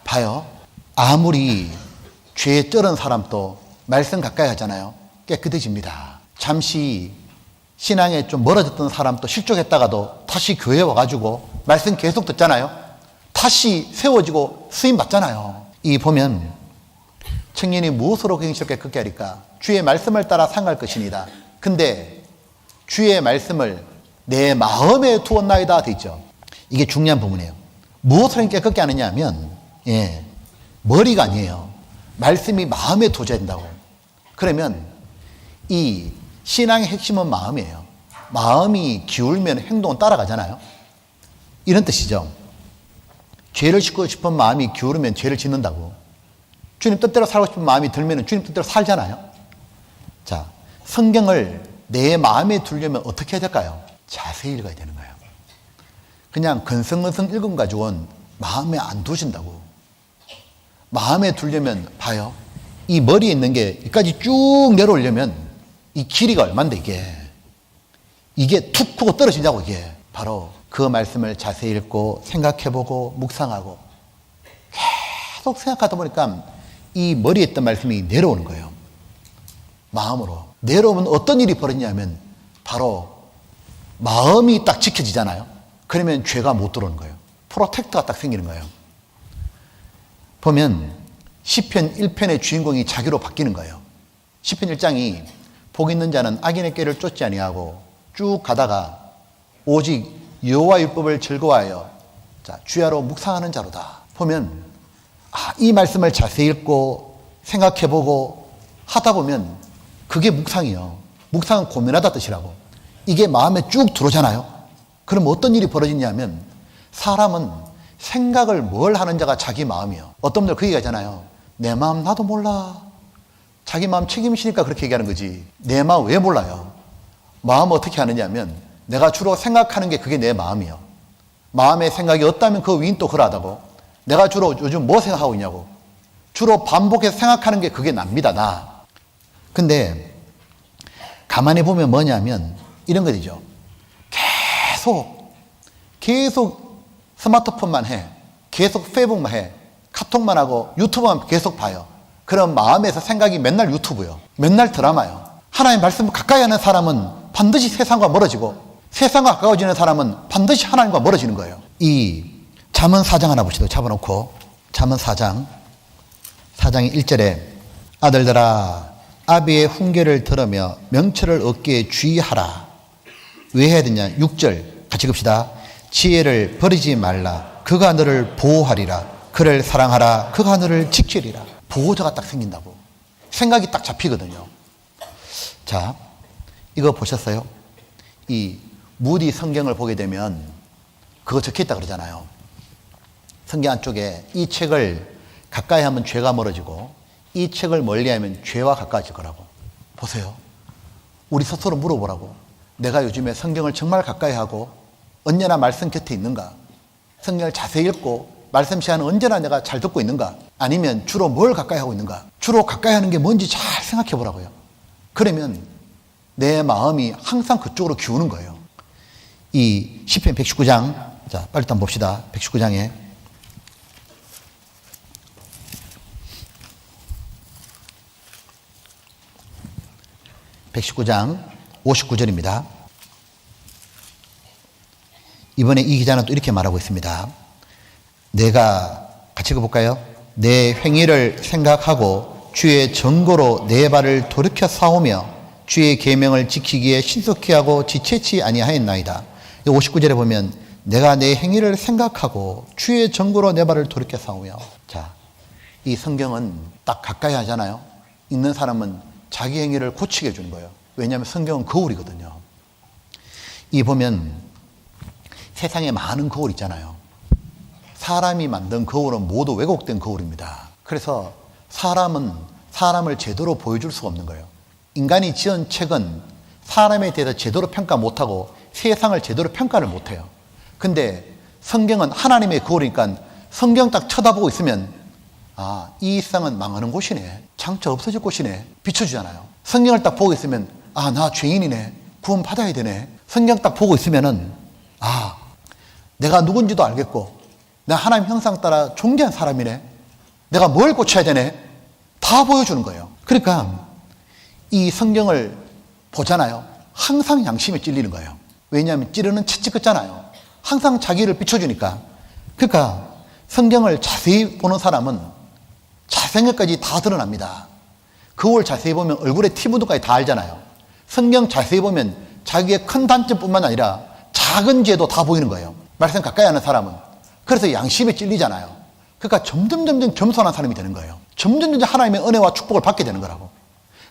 봐요. 아무리 죄에 쩔은 사람도 말씀 가까이 하잖아요. 깨끗해집니다. 잠시 신앙에 좀 멀어졌던 사람도 실족했다가도 다시 교회에 와가지고 말씀 계속 듣잖아요. 다시 세워지고 쓰임 받잖아요. 이 보면 청년이 무엇으로 경실을 깨끗게 하리까? 주의 말씀을 따라 상할 것이니다. 근데 주의 말씀을 내 마음에 두었나이다 돼 있죠. 이게 중요한 부분이에요. 무엇을 깨끗게 하느냐 하면 머리가 아니에요. 말씀이 마음에 두어져야 된다고. 그러면 이 신앙의 핵심은 마음이에요. 마음이 기울면 행동은 따라가잖아요. 이런 뜻이죠. 죄를 짓고 싶은 마음이 기울으면 죄를 짓는다고. 주님 뜻대로 살고 싶은 마음이 들면 주님 뜻대로 살잖아요. 자, 성경을 내 마음에 두려면 어떻게 해야 될까요? 자세히 읽어야 되는 거예요. 그냥 건성건성 읽음 가지고는 마음에 안 두신다고. 마음에 두려면 봐요. 이 머리에 있는 게 여기까지 쭉 내려오려면 이 길이가 얼만데 이게 툭 하고 떨어지냐고. 이게 바로 그 말씀을 자세히 읽고 생각해보고 묵상하고 계속 생각하다 보니까 이 머리에 있던 말씀이 내려오는 거예요. 마음으로 내려오면 어떤 일이 벌어지냐면 바로 마음이 딱 지켜지잖아요. 그러면 죄가 못 들어오는 거예요. 프로텍터가 딱 생기는 거예요. 보면 시편 1편의 주인공이 자기로 바뀌는 거예요. 시편 1장이 복 있는 자는 악인의 꾀를 쫓지 아니하고 쭉 가다가 오직 여호와 율법을 즐거워하여 주야로 묵상하는 자로다. 보면 이 말씀을 자세히 읽고 생각해보고 하다 보면 그게 묵상이에요. 묵상은 고민하다 뜻이라고. 이게 마음에 쭉 들어오잖아요. 그럼 어떤 일이 벌어지냐면 사람은 생각을 뭘 하는 자가 자기 마음이에요. 어떤 분들 그 얘기하잖아요. 내 마음 나도 몰라. 자기 마음 책임지니까 그렇게 얘기하는 거지. 내 마음 왜 몰라요? 마음 어떻게 하느냐면 내가 주로 생각하는 게 그게 내 마음이에요. 마음의 생각이 없다면 그 위인 또 그러하다고. 내가 주로 요즘 뭐 생각하고 있냐고. 주로 반복해서 생각하는 게 그게 납니다. 나. 근데 가만히 보면 뭐냐면 이런 거죠. 계속 스마트폰만 해. 계속 페이북만 해. 카톡만 하고 유튜브만 계속 봐요. 그럼 마음에서 생각이 맨날 유튜브요. 맨날 드라마요. 하나님 말씀을 가까이 하는 사람은 반드시 세상과 멀어지고 세상과 가까워지는 사람은 반드시 하나님과 멀어지는 거예요. 이 잠언 4장 하나 보시죠. 잡아놓고 잠언 4장 1절에 아들들아 아비의 훈계를 들으며 명철을 얻기에 주의하라. 왜 해야 되냐? 6절 같이 봅시다. 지혜를 버리지 말라. 그가 너를 보호하리라. 그를 사랑하라. 그가 너를 지키리라. 보호자가 딱 생긴다고. 생각이 딱 잡히거든요. 자, 이거 보셨어요? 이 무디 성경을 보게 되면 그거 적혀있다 그러잖아요. 성경 한쪽에 이 책을 가까이 하면 죄가 멀어지고 이 책을 멀리하면 죄와 가까워질 거라고. 보세요. 우리 스스로 물어보라고. 내가 요즘에 성경을 정말 가까이 하고 언제나 말씀 곁에 있는가? 성경을 자세히 읽고 말씀 시간은 언제나 내가 잘 듣고 있는가? 아니면 주로 뭘 가까이 하고 있는가? 주로 가까이 하는 게 뭔지 잘 생각해 보라고요. 그러면 내 마음이 항상 그쪽으로 기우는 거예요. 이 시편 119장, 자, 빨리 한번 봅시다. 119장에. (119장) 59절입니다. 이번에 이 기자는 또 이렇게 말하고 있습니다. 내가 같이 읽어볼까요? 내 행위를 생각하고 주의 정고로 내 발을 돌이켜 싸우며 주의 계명을 지키기에 신속히 하고 지체치 아니하였나이다. 59절에 보면 내가 내 행위를 생각하고 주의 정고로 내 발을 돌이켜 싸우며. 자, 이 성경은 딱 가까이 하잖아요. 읽는 사람은 자기 행위를 고치게 해주는 거예요. 왜냐하면 성경은 거울이거든요. 이 보면 세상에 많은 거울 있잖아요. 사람이 만든 거울은 모두 왜곡된 거울입니다. 그래서 사람은 사람을 제대로 보여줄 수가 없는 거예요. 인간이 지은 책은 사람에 대해서 제대로 평가 못하고 세상을 제대로 평가를 못해요. 근데 성경은 하나님의 거울이니까 성경 딱 쳐다보고 있으면 이 세상은 망하는 곳이네. 장차 없어질 곳이네. 비춰주잖아요. 성경을 딱 보고 있으면 나 죄인이네. 구원 받아야 되네. 성경 딱 보고 있으면은 내가 누군지도 알겠고 내가 하나님 형상 따라 존귀한 사람이네. 내가 뭘 고쳐야 되네? 다 보여주는 거예요. 그러니까 이 성경을 보잖아요. 항상 양심에 찔리는 거예요. 왜냐하면 찌르는 채찍 같잖아요. 항상 자기를 비춰주니까. 그러니까 성경을 자세히 보는 사람은 자생각까지 다 드러납니다. 거울 자세히 보면 얼굴에 티묻은까지 다 알잖아요. 성경 자세히 보면 자기의 큰 단점뿐만 아니라 작은 죄도 다 보이는 거예요. 말씀 가까이 하는 사람은. 그래서 양심에 찔리잖아요. 그러니까 점점 겸손한 사람이 되는 거예요. 점점 하나님의 은혜와 축복을 받게 되는 거라고.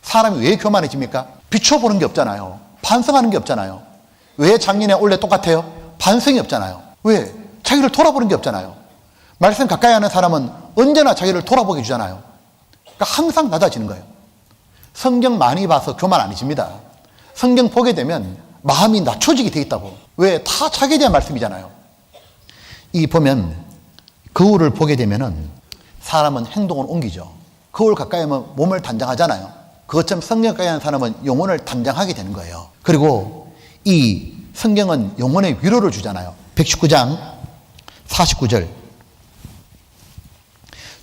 사람이 왜 교만해집니까? 비춰보는 게 없잖아요. 반성하는 게 없잖아요. 왜 작년에 올해 똑같아요? 반성이 없잖아요. 왜? 자기를 돌아보는 게 없잖아요. 말씀 가까이 하는 사람은 언제나 자기를 돌아보게 해주잖아요. 그러니까 항상 낮아지는 거예요. 성경 많이 봐서 교만 아니집니다. 성경 보게 되면 마음이 낮춰지게 돼 있다고. 왜? 다 자기에 대한 말씀이잖아요. 이 보면 거울을 보게 되면은 사람은 행동을 옮기죠. 거울 가까이 하면 몸을 단장하잖아요. 그것처럼 성경 가까이 하는 사람은 영혼을 단장하게 되는 거예요. 그리고 이 성경은 영혼의 위로를 주잖아요. 119장 49절.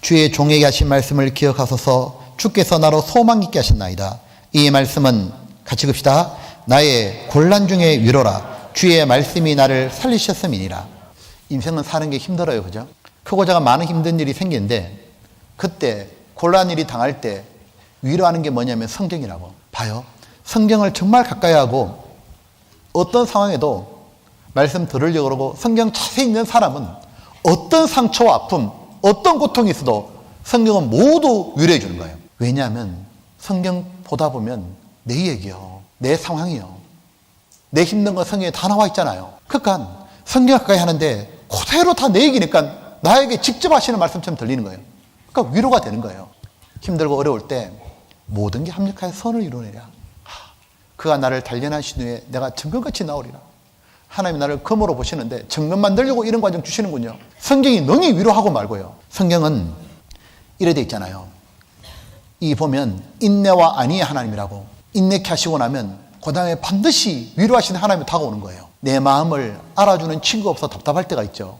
주의 종에게 하신 말씀을 기억하소서. 주께서 나로 소망 있게 하셨나이다. 이 말씀은 같이 읍시다. 나의 곤란 중의 위로라. 주의 말씀이 나를 살리셨음이니라. 인생은 사는 게 힘들어요. 그죠? 크고 작은 많은 힘든 일이 생기는데 그때 곤란 일이 당할 때 위로하는 게 뭐냐면 성경이라고. 봐요. 성경을 정말 가까이 하고 어떤 상황에도 말씀 들으려고 그러고 성경 자세히 읽는 사람은 어떤 상처와 아픔, 어떤 고통이 있어도 성경은 모두 위로해 주는 거예요. 왜냐하면 성경 보다 보면 내 얘기요, 내 상황이요, 내 힘든 건 성경에 다 나와 있잖아요. 그러니까 성경 가까이 하는데 그대로 다 내 얘기니까 나에게 직접 하시는 말씀처럼 들리는 거예요. 그러니까 위로가 되는 거예요. 힘들고 어려울 때 모든 게 합력하여 선을 이루느니라. 그가 나를 단련하신 후에 내가 정금같이 나오리라. 하나님이 나를 검으로 보시는데 정금 만들려고 이런 과정 주시는군요. 성경이 능히 위로하고 말고요. 성경은 이래 돼 있잖아요. 이 보면 인내와 안위의 하나님이라고. 인내케 하시고 나면 그 다음에 반드시 위로하시는 하나님이 다가오는 거예요. 내 마음을 알아주는 친구가 없어 답답할 때가 있죠.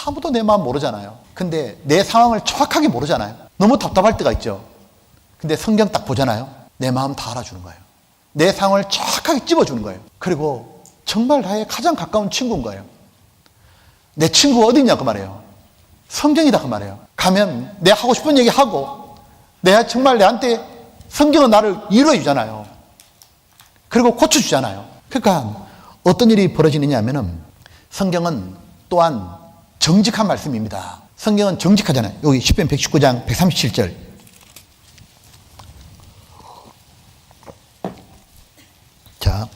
아무도 내 마음 모르잖아요. 근데 내 상황을 정확하게 모르잖아요. 너무 답답할 때가 있죠. 근데 성경 딱 보잖아요. 내 마음 다 알아주는 거예요. 내 상황을 정확하게 찝어주는 거예요. 그리고 정말 나의 가장 가까운 친구인 거예요. 내 친구가 어디 있냐 그 말이에요. 성경이다 그 말이에요. 가면 내 하고 싶은 얘기 하고 내가 정말 내한테 성경은 나를 위로해 주잖아요. 그리고 고쳐주잖아요. 그러니까 어떤 일이 벌어지느냐 하면은 성경은 또한 정직한 말씀입니다. 성경은 정직하잖아요. 여기 시편 119장 137절. 자,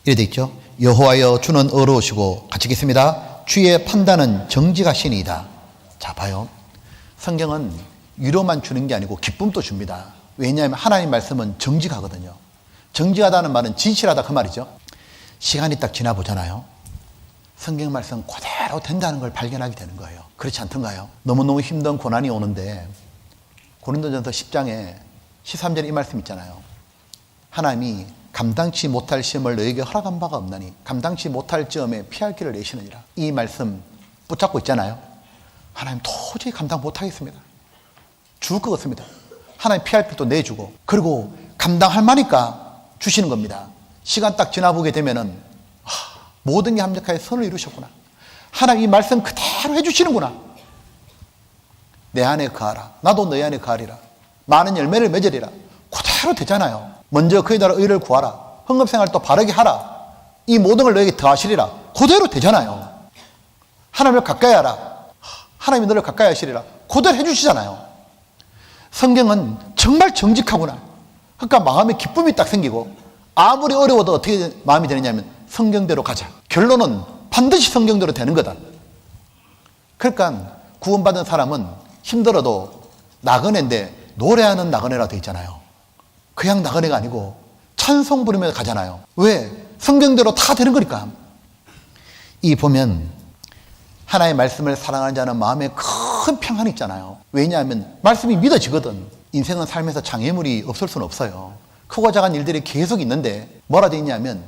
이래 돼 있죠. 여호와여 주는 의로우시고 같이 읽겠습니다. 주의 판단은 정직하시니이다. 자, 봐요. 성경은 위로만 주는 게 아니고 기쁨도 줍니다. 왜냐하면 하나님 말씀은 정직하거든요. 정직하다는 말은 진실하다 그 말이죠. 시간이 딱 지나보잖아요. 성경 말씀 그대로 된다는 걸 발견하게 되는 거예요. 그렇지 않던가요? 너무너무 힘든 고난이 오는데 고린도전서 10장에 13절에 이 말씀 있잖아요. 하나님이 감당치 못할 시험을 너에게 허락한 바가 없나니 감당치 못할 점에 피할 길을 내시느니라. 이 말씀 붙잡고 있잖아요. 하나님 도저히 감당 못하겠습니다. 죽을 것 같습니다. 하나님 피할 길도 내주고 그리고 감당할 만하니까 주시는 겁니다. 시간 딱 지나보게 되면은 모든 게 합력하여 선을 이루셨구나. 하나님 이 말씀 그대로 해주시는구나. 내 안에 거하라. 나도 너희 안에 거하리라. 많은 열매를 맺으리라. 그대로 되잖아요. 먼저 그의 나라 의를 구하라. 헌금생활도 바르게 하라. 이 모든 걸 너에게 더하시리라. 그대로 되잖아요. 하나님을 가까이 하라. 하나님이 너를 가까이 하시리라. 그대로 해주시잖아요. 성경은 정말 정직하구나. 그러니까 마음에 기쁨이 딱 생기고 아무리 어려워도 어떻게 마음이 되느냐 하면 성경대로 가자. 결론은 반드시 성경대로 되는 거다. 그러니까 구원받은 사람은 힘들어도 나그네인데 노래하는 나그네라 돼 있잖아요. 그냥 나그네가 아니고 찬송 부르면서 가잖아요. 왜? 성경대로 다 되는 거니까. 이 보면 하나님의 말씀을 사랑하는 자는 마음에 큰 평안이 있잖아요. 왜냐하면 말씀이 믿어지거든. 인생은 삶에서 장애물이 없을 수는 없어요. 크고 작은 일들이 계속 있는데 뭐라 돼 있냐면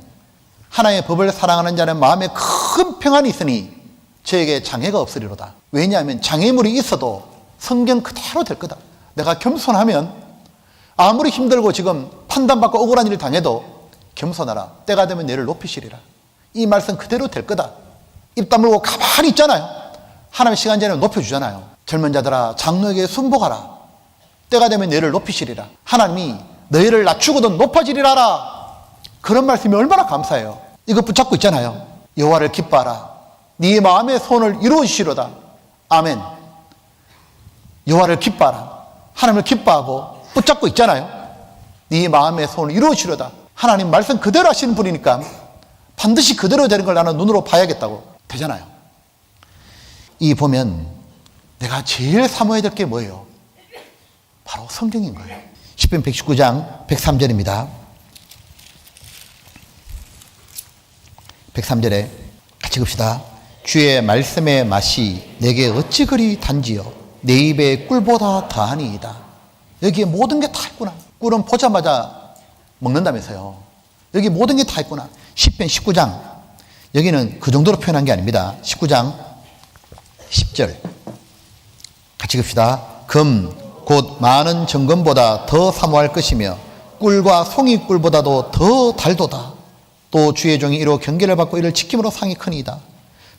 하나님의 법을 사랑하는 자는 마음에 큰 평안이 있으니 저에게 장애가 없으리로다. 왜냐하면 장애물이 있어도 성경 그대로 될 거다. 내가 겸손하면 아무리 힘들고 지금 판단받고 억울한 일을 당해도 겸손하라. 때가 되면 너를 높이시리라. 이 말씀 그대로 될 거다. 입 다물고 가만히 있잖아요. 하나님의 시간 전에 높여주잖아요. 젊은 자들아 장로에게 순복하라. 때가 되면 너를 높이시리라. 하나님이 너희를 낮추고도 높아지리라. 그런 말씀이 얼마나 감사해요. 이거 붙잡고 있잖아요. 여호와를 기뻐하라. 네 마음의 소원을 이루어주시로다. 아멘. 여호와를 기뻐하라. 하나님을 기뻐하고 붙잡고 있잖아요. 네 마음의 소원을 이루어주시로다. 하나님 말씀 그대로 하시는 분이니까 반드시 그대로 되는 걸 나는 눈으로 봐야겠다고 되잖아요. 이 보면 내가 제일 사모해야 될 게 뭐예요? 바로 성경인 거예요. 시편 119장 103절입니다. 103절에 같이 봅시다. 주의 말씀의 맛이 내게 어찌 그리 단지요 내 입에 꿀보다 더하니이다. 여기에 모든 게 다 있구나. 꿀은 보자마자 먹는다면서요. 여기 모든 게 다 있구나. 시편 19장 여기는 그 정도로 표현한 게 아닙니다. 19장 10절 같이 봅시다. 금 곧 많은 정금보다 더 사모할 것이며 꿀과 송이꿀보다도 더 달도다. 또 주의 종이 이로 경계를 받고 이를 지킴으로 상이 크니이다.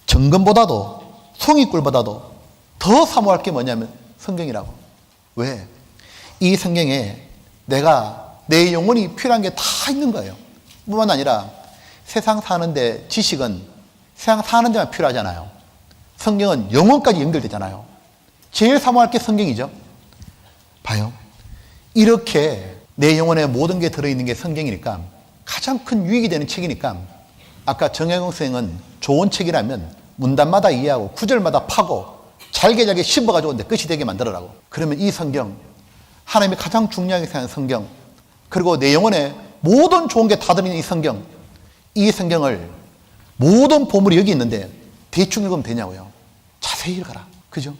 정금보다도 송이꿀보다도 더 사모할 게 뭐냐면 성경이라고. 왜? 이 성경에 내 영혼이 필요한 게 다 있는 거예요. 뿐만 아니라 세상 사는데 지식은 세상 사는 데만 필요하잖아요. 성경은 영혼까지 연결되잖아요. 제일 사모할 게 성경이죠. 봐요. 이렇게 내 영혼에 모든 게 들어있는 게 성경이니까 가장 큰 유익이 되는 책이니까 아까 정혜경 선생은 좋은 책이라면 문단마다 이해하고 구절마다 파고 잘게 씹어가지고 내 끝이 되게 만들어라고. 그러면 이 성경, 하나님이 가장 중요하게 생각하는 성경, 그리고 내 영혼에 모든 좋은 게 다 들어있는 이 성경을 모든 보물이 여기 있는데 대충 읽으면 되냐고요. 자세히 읽어라. 그죠?